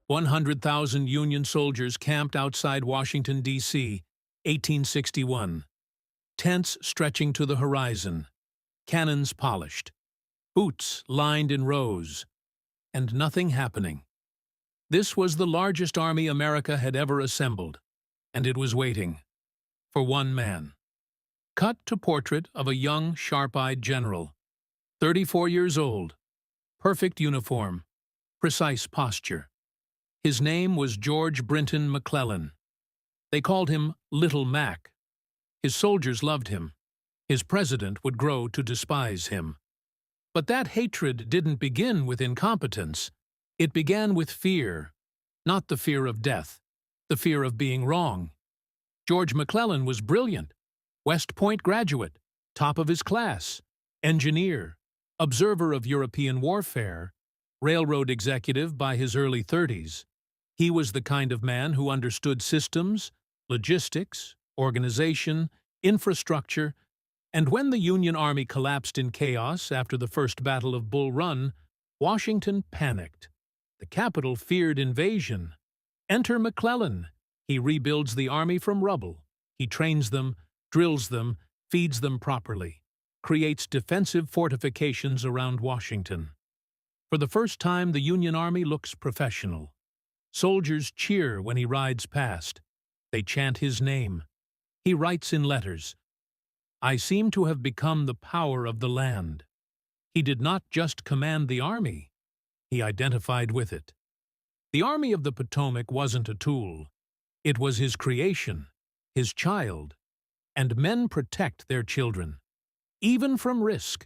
100,000 Union soldiers camped outside Washington, D.C., 1861. Tents stretching to the horizon, cannons polished, boots lined in rows, and nothing happening. This was the largest army America had ever assembled, and it was waiting for one man. Cut to portrait of a young, sharp-eyed general, 34 years old, perfect uniform, precise posture. His name was George Brinton McClellan. They called him Little Mack. His soldiers loved him. His president would grow to despise him. But that hatred didn't begin with incompetence. It began with fear, not the fear of death, the fear of being wrong. George McClellan was brilliant, West Point graduate, top of his class, engineer, observer of European warfare, railroad executive by his early 30s. He was the kind of man who understood systems, logistics, organization, infrastructure, and when the Union Army collapsed in chaos after the First Battle of Bull Run, Washington panicked. The capital feared invasion. Enter McClellan. He rebuilds the army from rubble. He trains them, drills them, feeds them properly, creates defensive fortifications around Washington. For the first time, the Union Army looks professional. Soldiers cheer when he rides past. They chant his name. He writes in letters, "I seem to have become the power of the land." He did not just command the army. He identified with it. The Army of the Potomac wasn't a tool. It was his creation, his child, and men protect their children, even from risk.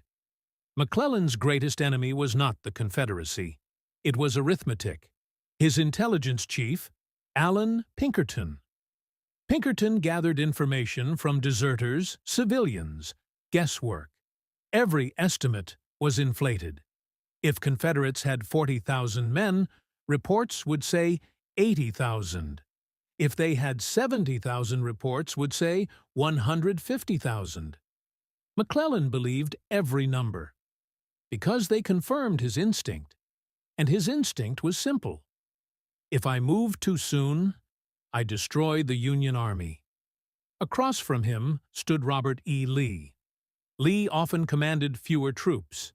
McClellan's greatest enemy was not the Confederacy. It was arithmetic. His intelligence chief, Allen Pinkerton. Pinkerton gathered information from deserters, civilians, guesswork. Every estimate was inflated. If Confederates had 40,000 men, reports would say 80,000. If they had 70,000, reports would say 150,000. McClellan believed every number, because they confirmed his instinct, and his instinct was simple. If I move too soon, I destroy the Union Army. Across from him stood Robert E. Lee. Lee often commanded fewer troops,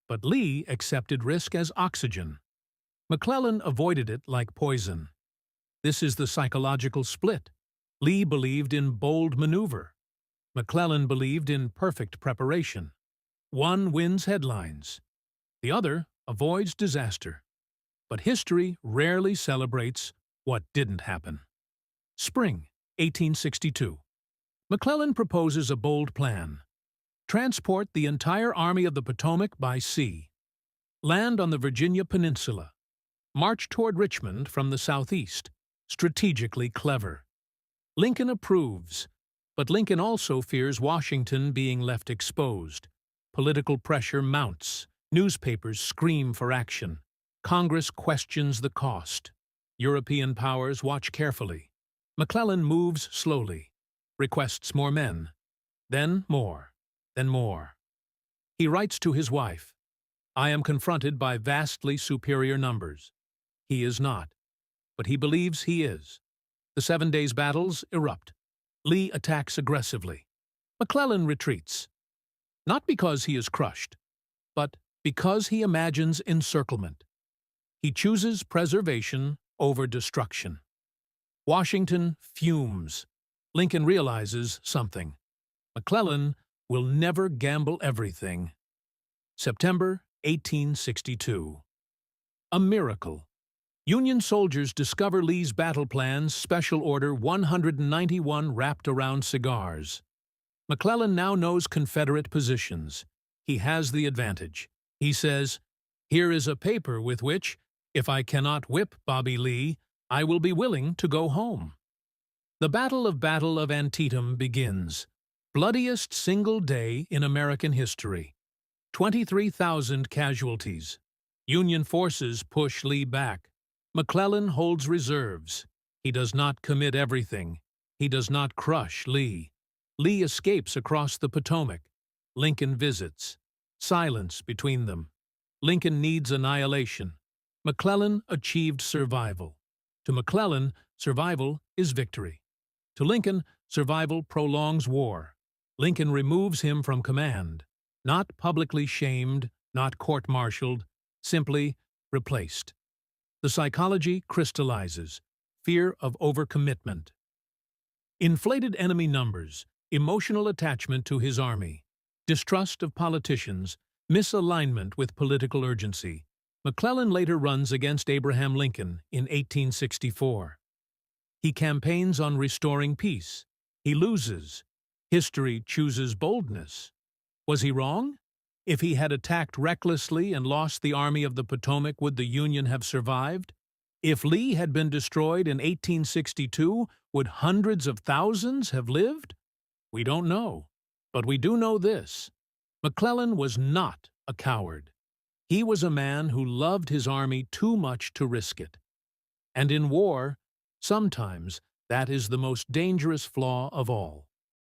but Lee accepted risk as oxygen. McClellan avoided it like poison. This is the psychological split. Lee believed in bold maneuver. McClellan believed in perfect preparation. One wins headlines. The other avoids disaster. But history rarely celebrates what didn't happen. Spring, 1862. McClellan proposes a bold plan. Transport the entire Army of the Potomac by sea. Land on the Virginia Peninsula. March toward Richmond from the southeast. Strategically clever. Lincoln approves, but Lincoln also fears Washington being left exposed. Political pressure mounts. Newspapers scream for action. Congress questions the cost. European powers watch carefully. McClellan moves slowly, requests more men, then more, then more. He writes to his wife, "I am confronted by vastly superior numbers." He is not, but he believes he is. The 7 days' battles erupt. Lee attacks aggressively. McClellan retreats, not because he is crushed, but because he imagines encirclement. He chooses preservation over destruction. Washington fumes. Lincoln realizes something. McClellan will never gamble everything. September 1862. A miracle. Union soldiers discover Lee's battle plans, Special Order 191 wrapped around cigars. McClellan now knows Confederate positions. He has the advantage. He says, "Here is a paper with which, if I cannot whip Bobby Lee, I will be willing to go home." The Battle of Antietam begins. Bloodiest single day in American history. 23,000 casualties. Union forces push Lee back. McClellan holds reserves. He does not commit everything. He does not crush Lee. Lee escapes across the Potomac. Lincoln visits. Silence between them. Lincoln needs annihilation. McClellan achieved survival. To McClellan, survival is victory. To Lincoln, survival prolongs war. Lincoln removes him from command, not publicly shamed, not court-martialed, simply replaced. The psychology crystallizes, fear of overcommitment. Inflated enemy numbers, emotional attachment to his army, distrust of politicians, misalignment with political urgency. McClellan later runs against Abraham Lincoln in 1864. He campaigns on restoring peace. He loses. History chooses boldness. Was he wrong? If he had attacked recklessly and lost the Army of the Potomac, would the Union have survived? If Lee had been destroyed in 1862, would hundreds of thousands have lived? We don't know. But we do know this: McClellan was not a coward. He was a man who loved his army too much to risk it. And in war, sometimes that is the most dangerous flaw of all.